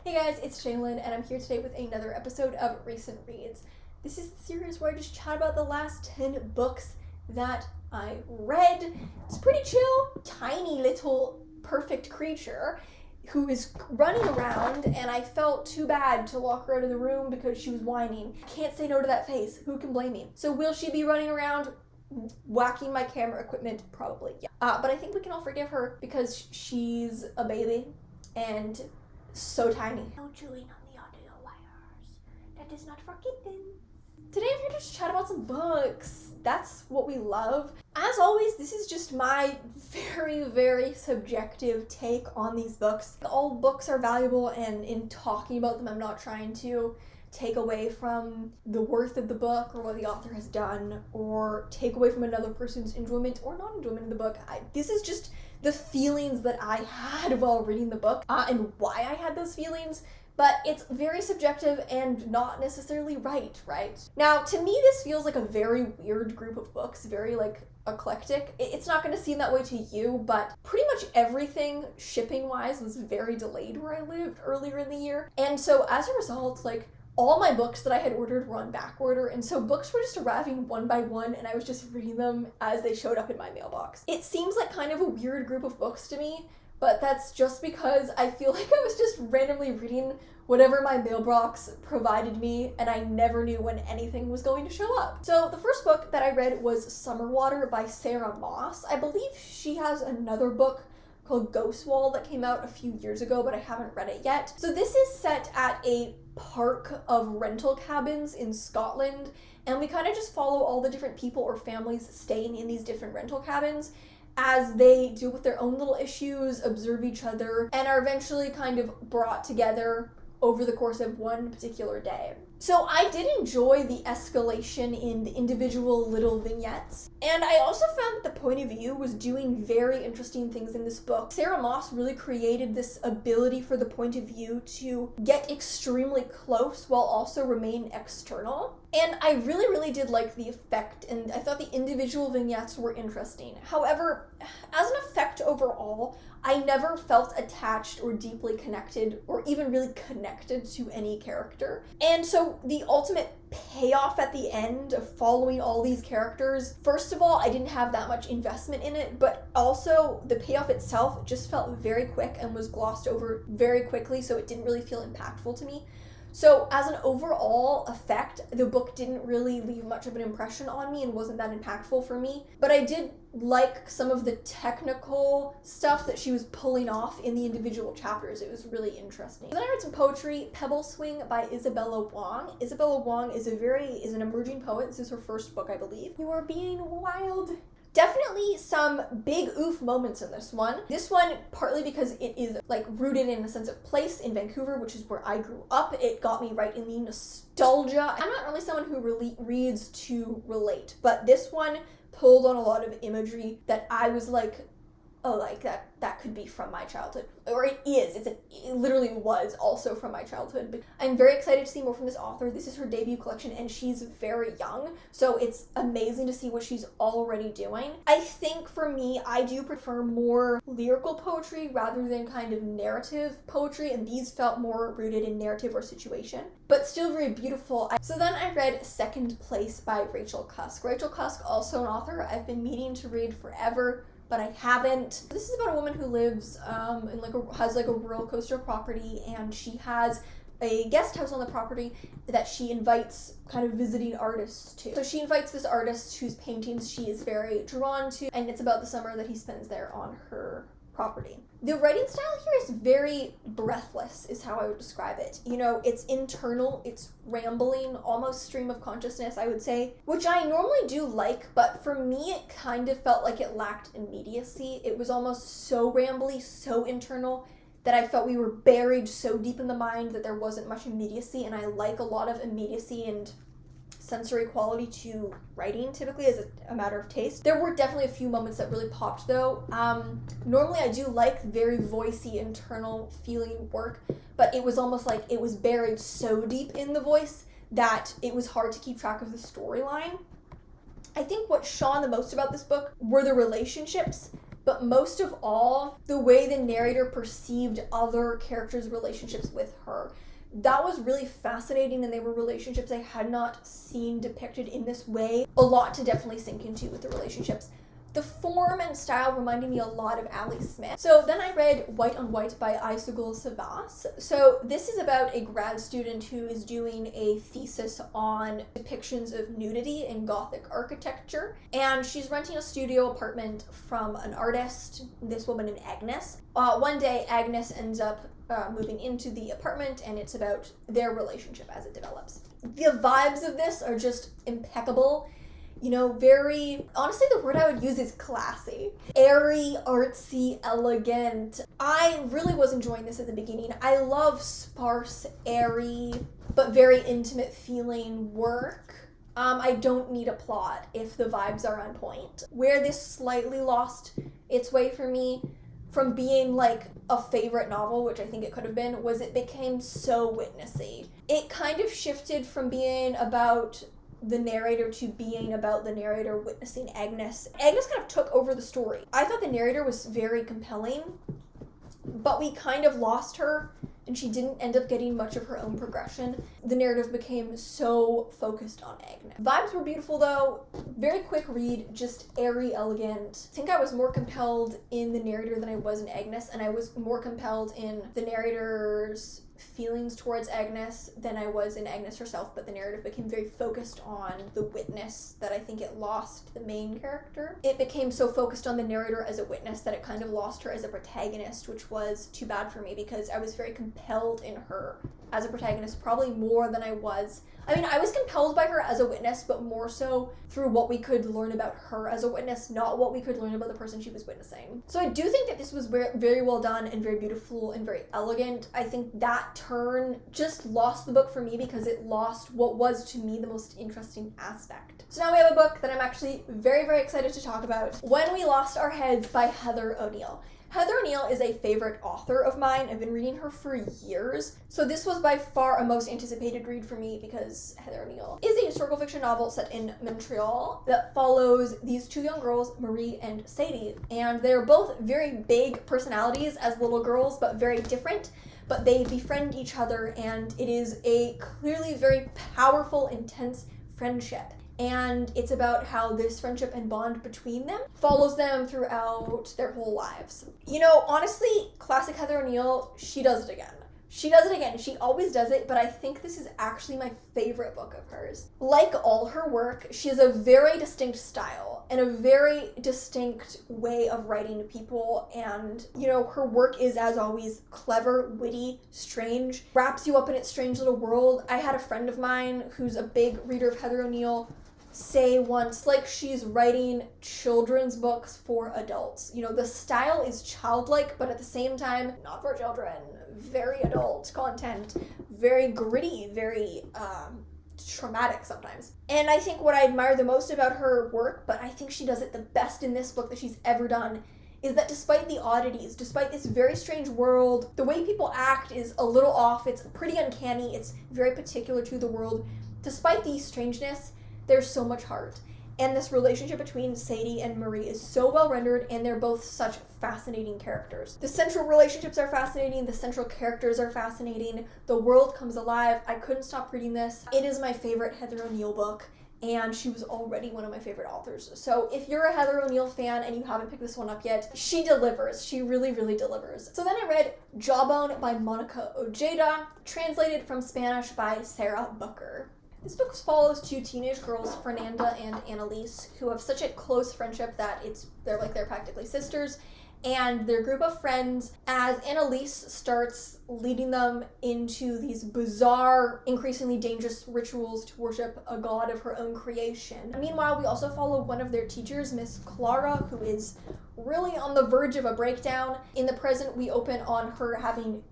Hey guys, it's Shaylin, and I'm here today with another episode of Recent Reads. This is the series where I just chat about the last 10 books that I read. It's pretty chill, tiny little perfect creature who is running around, and I felt too bad to lock her out of the room because she was whining. I can't say no to that face. Who can blame me? So will she be running around whacking my camera equipment? Probably, yeah. But I think we can all forgive her because she's a baby and so tiny. No chewing on the audio wires. That is not for kittens. Today I'm here to just chat about some books. That's what we love. As always, this is just my very subjective take on these books. All books are valuable, and in talking about them, I'm not trying to take away from the worth of the book or what the author has done, or take away from another person's enjoyment or non-enjoyment of the book. This is just the feelings that I had while reading the book, and why I had those feelings, but it's very subjective and not necessarily right? Now, to me, this feels like a very weird group of books, very eclectic. It's not going to seem that way to you, but pretty much everything shipping-wise was very delayed where I lived earlier in the year, and so as a result, all my books that I had ordered were on back order, and so books were just arriving one by one, and I was just reading them as they showed up in my mailbox. It seems like kind of a weird group of books to me, but that's just because I feel like I was just randomly reading whatever my mailbox provided me, and I never knew when anything was going to show up. So the first book that I read was Summerwater by Sarah Moss. I believe she has another book called Ghost Wall that came out a few years ago, but I haven't read it yet. So this is set at a park of rental cabins in Scotland, and we kind of just follow all the different people or families staying in these different rental cabins as they deal with their own little issues, observe each other, and are eventually kind of brought together over the course of one particular day. So I did enjoy the escalation in the individual little vignettes, and I also found that the point of view was doing very interesting things in this book. Sarah Moss really created this ability for the point of view to get extremely close while also remain external. And I really did like the effect, and I thought the individual vignettes were interesting. However, as an effect overall, I never felt attached or deeply connected or even really connected to any character. And so the ultimate payoff at the end of following all these characters, first of all, I didn't have that much investment in it, but also the payoff itself just felt very quick and was glossed over very quickly, so it didn't really feel impactful to me. So as an overall effect, the book didn't really leave much of an impression on me and wasn't that impactful for me. But I did like some of the technical stuff that she was pulling off in the individual chapters. It was really interesting. Then I read some poetry, Pebble Swing by Isabella Wang. Isabella Wang is an emerging poet. This is her first book, I believe. You are being wild. Definitely some big oof moments in this one. This one, partly because it is rooted in a sense of place in Vancouver, which is where I grew up. It got me right in the nostalgia. I'm not really someone who reads to relate, but this one pulled on a lot of imagery that I was like, oh, that could be from my childhood. Or it is. It literally was also from my childhood. But I'm very excited to see more from this author. This is her debut collection, and she's very young, so it's amazing to see what she's already doing. I think for me, I do prefer more lyrical poetry rather than kind of narrative poetry, and these felt more rooted in narrative or situation, but still very beautiful. So then I read Second Place by Rachel Cusk. Rachel Cusk, also an author I've been meaning to read forever, but I haven't. This is about a woman who lives has a roller coaster property, and she has a guest house on the property that she invites kind of visiting artists to. So she invites this artist whose paintings she is very drawn to, and it's about the summer that he spends there on her property. The writing style here is very breathless, is how I would describe it. It's internal, it's rambling, almost stream of consciousness, I would say, which I normally do like, but for me it kind of felt like it lacked immediacy. It was almost so rambly, so internal, that I felt we were buried so deep in the mind that there wasn't much immediacy, and I like a lot of immediacy and sensory quality to writing, typically, as a matter of taste. There were definitely a few moments that really popped, though. Normally I do like very voicey, internal feeling work, but it was almost like it was buried so deep in the voice that it was hard to keep track of the storyline. I think what shone the most about this book were the relationships, but most of all, the way the narrator perceived other characters' relationships with her. That was really fascinating, and they were relationships I had not seen depicted in this way. A lot to definitely sink into with the relationships. The form and style reminded me a lot of Ali Smith. So then I read White on White by Aysegül Savas. So this is about a grad student who is doing a thesis on depictions of nudity in Gothic architecture. And she's renting a studio apartment from an artist, this woman named Agnes. One day, Agnes ends up moving into the apartment, and it's about their relationship as it develops. The vibes of this are just impeccable. You know, very, honestly, the word I would use is classy. Airy, artsy, elegant. I really was enjoying this at the beginning. I love sparse, airy, but very intimate feeling work. I don't need a plot if the vibes are on point. Where this slightly lost its way for me from being like a favorite novel, which I think it could have been, was it became so witnessy. It kind of shifted from being about the narrator to being about the narrator witnessing Agnes. Agnes kind of took over the story. I thought the narrator was very compelling, but we kind of lost her, and she didn't end up getting much of her own progression. The narrative became so focused on Agnes. Vibes were beautiful though, very quick read, just airy, elegant. I think I was more compelled in the narrator than I was in Agnes, and I was more compelled in the narrator's feelings towards Agnes than I was in Agnes herself, but the narrative became very focused on the witness that I think it lost the main character. It became so focused on the narrator as a witness that it kind of lost her as a protagonist, which was too bad for me because I was very compelled in her as a protagonist, probably more than I was. I mean, I was compelled by her as a witness, but more so through what we could learn about her as a witness, not what we could learn about the person she was witnessing. So I do think that this was very well done and very beautiful and very elegant. I think that turn just lost the book for me because it lost what was to me the most interesting aspect. So now we have a book that I'm actually very excited to talk about. When We Lost Our Heads by Heather O'Neill. Heather O'Neill is a favorite author of mine. I've been reading her for years. So this was by far a most anticipated read for me because Heather O'Neill is a historical fiction novel set in Montreal that follows these two young girls, Marie and Sadie. And they're both very big personalities as little girls, but very different. But they befriend each other, and it is a clearly very powerful, intense friendship. And it's about how this friendship and bond between them follows them throughout their whole lives. You know, honestly, classic Heather O'Neill, she does it again. She does it again. She always does it, but I think this is actually my favorite book of hers. Like all her work, she has a very distinct style and a very distinct way of writing to people. And, you know, her work is, as always, clever, witty, strange, wraps you up in its strange little world. I had a friend of mine who's a big reader of Heather O'Neill say once, like, she's writing children's books for adults. You know, the style is childlike, but at the same time, not for children. Very adult content, very gritty, very traumatic sometimes. And I think what I admire the most about her work, but I think she does it the best in this book that she's ever done, is that despite the oddities, despite this very strange world, the way people act is a little off, it's pretty uncanny, it's very particular to the world. Despite the strangeness, there's so much heart. And this relationship between Sadie and Marie is so well rendered, and they're both such fascinating characters. The central relationships are fascinating, the central characters are fascinating, the world comes alive. I couldn't stop reading this. It is my favorite Heather O'Neill book, and she was already one of my favorite authors. So if you're a Heather O'Neill fan and you haven't picked this one up yet, she delivers. She really delivers. So then I read Jawbone by Monica Ojeda, translated from Spanish by Sarah Booker. This book follows two teenage girls, Fernanda and Annalise, who have such a close friendship that they're practically sisters, and their group of friends, as Annalise starts leading them into these bizarre, increasingly dangerous rituals to worship a god of her own creation. Meanwhile, we also follow one of their teachers, Miss Clara, who is really on the verge of a breakdown. In the present, we open on her having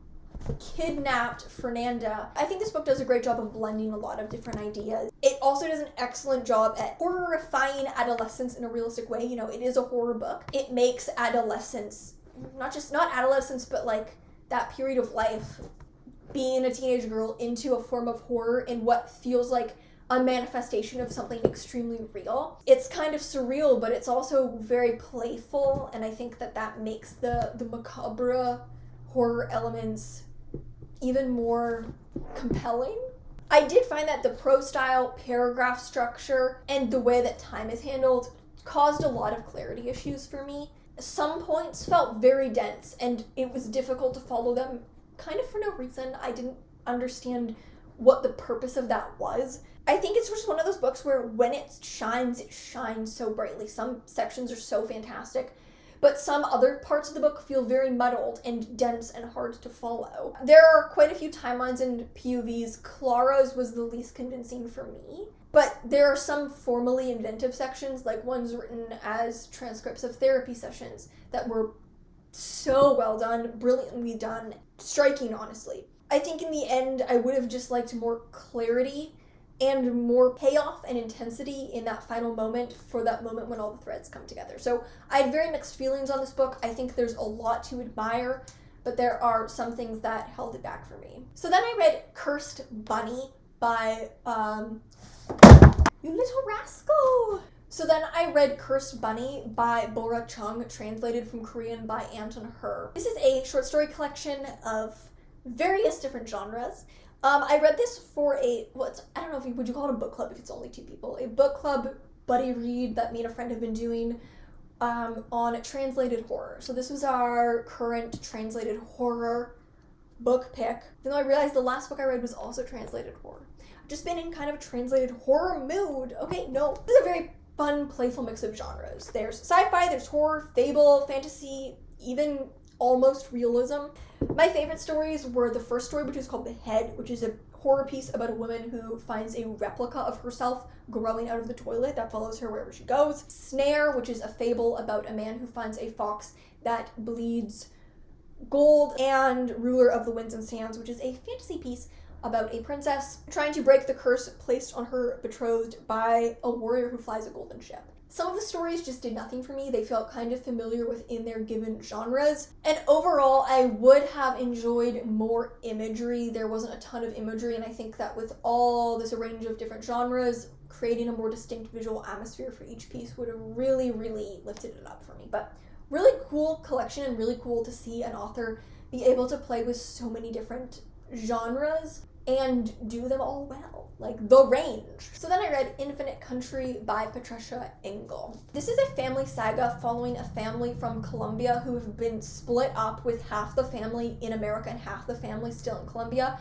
kidnapped Fernanda. I think this book does a great job of blending a lot of different ideas. It also does an excellent job at horrifying adolescence in a realistic way. You know, it is a horror book. It makes adolescence, not adolescence, but like that period of life, being a teenage girl, into a form of horror in what feels like a manifestation of something extremely real. It's kind of surreal, but it's also very playful, and I think that makes the macabre horror elements even more compelling. I did find that the prose style, paragraph structure, and the way that time is handled caused a lot of clarity issues for me. Some points felt very dense, and it was difficult to follow them kind of for no reason. I didn't understand what the purpose of that was. I think it's just one of those books where when it shines so brightly. Some sections are so fantastic, but some other parts of the book feel very muddled and dense and hard to follow. There are quite a few timelines and POVs. Clara's was the least convincing for me, but there are some formally inventive sections, like ones written as transcripts of therapy sessions, that were so well done, brilliantly done, striking, honestly. I think in the end, I would have just liked more clarity and more payoff and intensity in that final moment, for that moment when all the threads come together. So I had very mixed feelings on this book. I think there's a lot to admire, but there are some things that held it back for me. So then I read Cursed Bunny by, you little rascal! So then I read Cursed Bunny by Bora Chung, translated from Korean by Anton Her. This is a short story collection of various different genres. I read this for I don't know would you call it a book club if it's only 2 people, a book club buddy read that me and a friend have been doing on translated horror. So this was our current translated horror book pick, even though I realized the last book I read was also translated horror. I've just been in kind of a translated horror mood. Okay, no, this is a very fun, playful mix of genres. There's sci-fi, there's horror, fable, fantasy, even almost realism. My favorite stories were the first story, which is called The Head, which is a horror piece about a woman who finds a replica of herself growing out of the toilet that follows her wherever she goes. Snare, which is a fable about a man who finds a fox that bleeds gold. And Ruler of the Winds and Sands, which is a fantasy piece about a princess trying to break the curse placed on her betrothed by a warrior who flies a golden ship. Some of the stories just did nothing for me. They felt kind of familiar within their given genres. And overall, I would have enjoyed more imagery. There wasn't a ton of imagery, and I think that with all this range of different genres, creating a more distinct visual atmosphere for each piece would have really, really lifted it up for me. But really cool collection, and really cool to see an author be able to play with so many different genres and do them all well, like the range. So then I read Infinite Country by Patricia Engel. This is a family saga following a family from Colombia who have been split up, with half the family in America and half the family still in Colombia.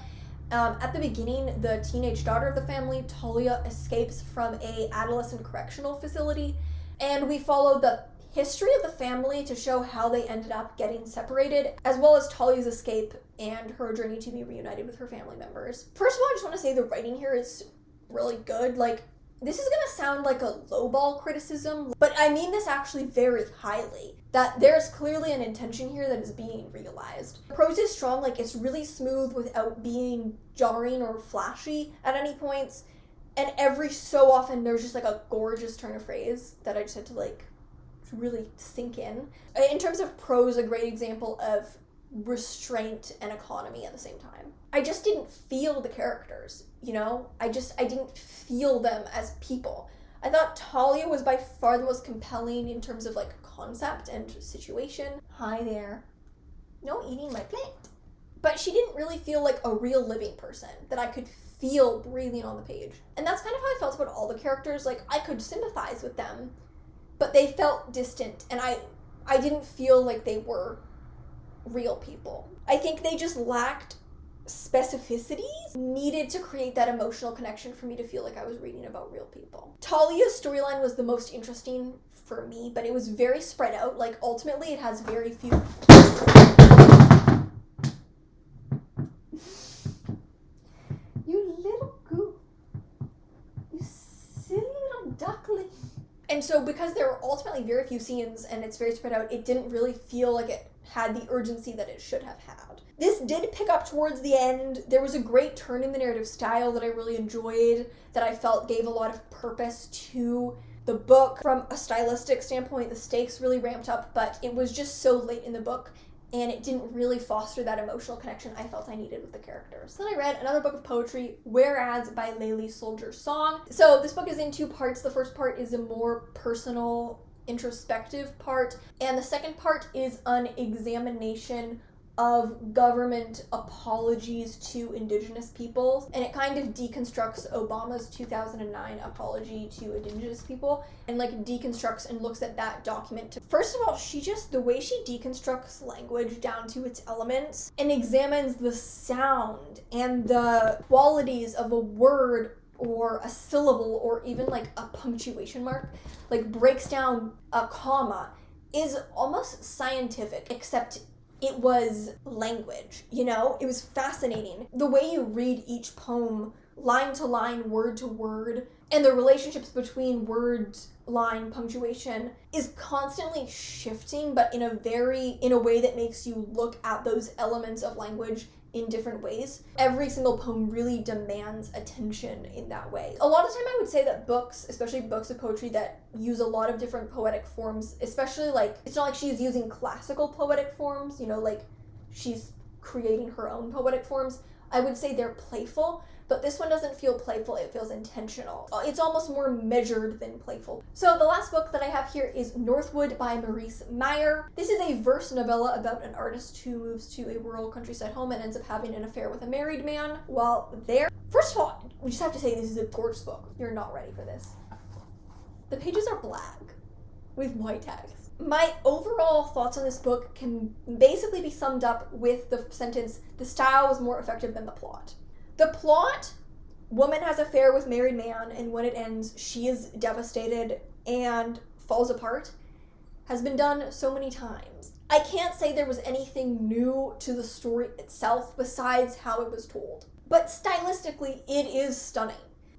At the beginning, the teenage daughter of the family, Talia, escapes from a adolescent correctional facility, and we follow the history of the family to show how they ended up getting separated, as well as Talia's escape and her journey to be reunited with her family members. First of all, I just want to say the writing here is really good. Like, this is gonna sound like a lowball criticism, but I mean this actually very highly. That there's clearly an intention here that is being realized. The prose is strong, like it's really smooth without being jarring or flashy at any points, and every so often there's just like a gorgeous turn of phrase that I just had to like really sink in. In terms of prose, a great example of restraint and economy at the same time. I just didn't feel the characters, you know? I didn't feel them as people. I thought Talia was by far the most compelling in terms of like concept and situation. Hi there. No eating my plate. But she didn't really feel like a real living person that I could feel breathing on the page. And that's kind of how I felt about all the characters. Like, I could sympathize with them, but they felt distant, and I didn't feel like they were real people. I think they just lacked specificities needed to create that emotional connection for me to feel like I was reading about real people. Talia's storyline was the most interesting for me, but it was very spread out. Like, ultimately, it has very few... You little goof. You silly little duckling. And so because there were ultimately very few scenes and it's very spread out, it didn't really feel like it had the urgency that it should have had. This did pick up towards the end. There was a great turn in the narrative style that I really enjoyed, that I felt gave a lot of purpose to the book. From a stylistic standpoint, the stakes really ramped up, but it was just so late in the book, and it didn't really foster that emotional connection I felt I needed with the characters. Then I read another book of poetry, Whereas by Layli Soldier Song. So this book is in two parts. The first part is a more personal, introspective part, and the second part is an examination of government apologies to Indigenous peoples, and it kind of deconstructs Obama's 2009 apology to Indigenous people, and like deconstructs and looks at that document. First of all, the way she deconstructs language down to its elements and examines the sound and the qualities of a word or a syllable or even like a punctuation mark, like breaks down a comma, is almost scientific, except it was language, you know? It was fascinating. The way you read each poem, line to line, word to word, and the relationships between words, line, punctuation, is constantly shifting, but in a way that makes you look at those elements of language in different ways. Every single poem really demands attention in that way. A lot of the time I would say that books, especially books of poetry that use a lot of different poetic forms, especially like, it's not like she's using classical poetic forms, you know, like she's creating her own poetic forms. I would say they're playful, but this one doesn't feel playful, it feels intentional. It's almost more measured than playful. So the last book that I have here is Northwood by Maryse Meijer. This is a verse novella about an artist who moves to a rural countryside home and ends up having an affair with a married man while there. First of all, we just have to say this is a gorgeous book. You're not ready for this. The pages are black with white text. My overall thoughts on this book can basically be summed up with the sentence, the style was more effective than the plot. The plot, woman has an affair with married man, and when it ends, she is devastated and falls apart, has been done so many times. I can't say there was anything new to the story itself besides how it was told. But stylistically, it is stunning.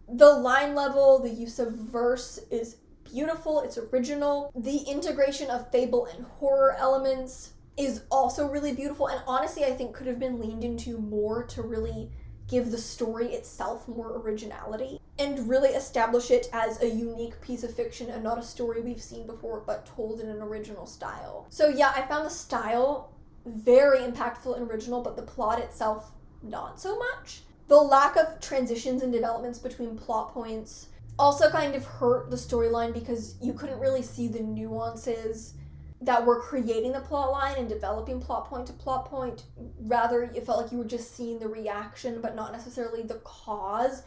The line level, the use of verse is beautiful, it's original. The integration of fable and horror elements is also really beautiful, and honestly, I think could have been leaned into more to really give the story itself more originality and really establish it as a unique piece of fiction and not a story we've seen before but told in an original style. So yeah, I found the style very impactful and original, but the plot itself not so much. The lack of transitions and developments between plot points also kind of hurt the storyline because you couldn't really see the nuances that were creating the plot line and developing plot point to plot point. Rather, it felt like you were just seeing the reaction but not necessarily the cause.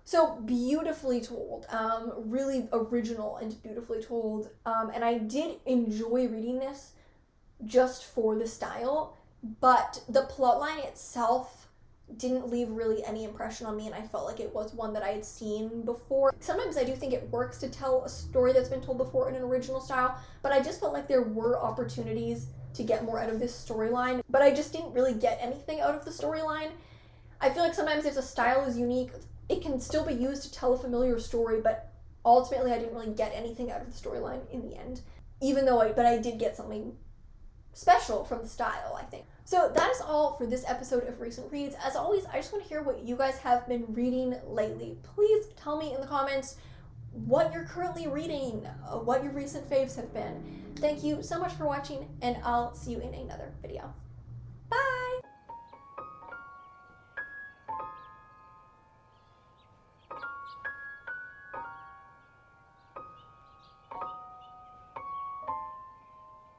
So beautifully told, really original and beautifully told, and I did enjoy reading this just for the style, but the plot line itself didn't leave really any impression on me, and I felt like it was one that I had seen before. Sometimes I do think it works to tell a story that's been told before in an original style, but I just felt like there were opportunities to get more out of this storyline, but I just didn't really get anything out of the storyline. I feel like sometimes if the style is unique, it can still be used to tell a familiar story, but ultimately I didn't really get anything out of the storyline in the end, but I did get something special from the style, I think. So that is all for this episode of Recent Reads. As always, I just want to hear what you guys have been reading lately. Please tell me in the comments what you're currently reading, what your recent faves have been. Thank you so much for watching, and I'll see you in another video.